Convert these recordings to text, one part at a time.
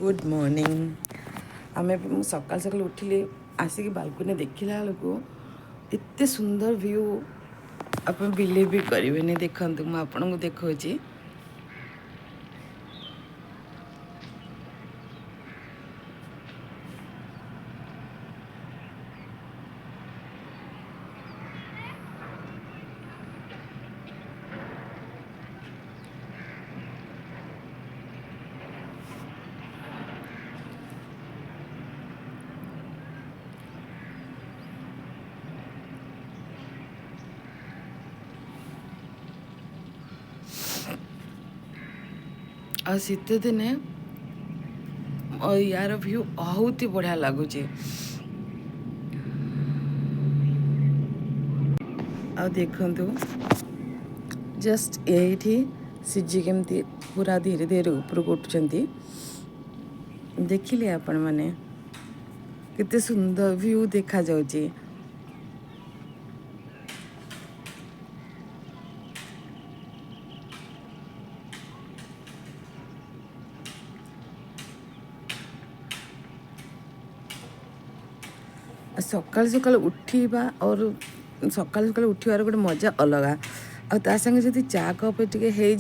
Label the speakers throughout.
Speaker 1: Good morning आम सकाल सकाल उठिले आसिक बालकनी देखला बेलू एत सुंदर व्यू आप बिलीव भी करेंगे। देखु मुझे आपको देखा आ शीत दिने यार व्यू बहुत ही बढ़िया लगुच। देखु जस्ट ये सीझी केमती पूरा धीरे धीरे ऊपर को उठुंट देखिले आपण मैंने केते सुंदर व्यू देखा जाउची। सकाल सकाल उठा और सकाल सकाल उठार गोटे मजा अलग आ संगे जदि चा कप टे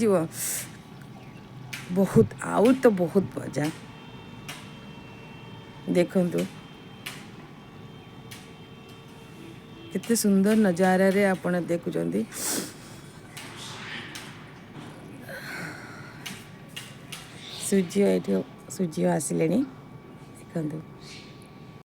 Speaker 1: बहुत आउ तो बहुत मजा। देखंतु केते सुंदर नजारा रे आपण देखुचंदी। सूर्य ये सूर्य आसिले देखंतु।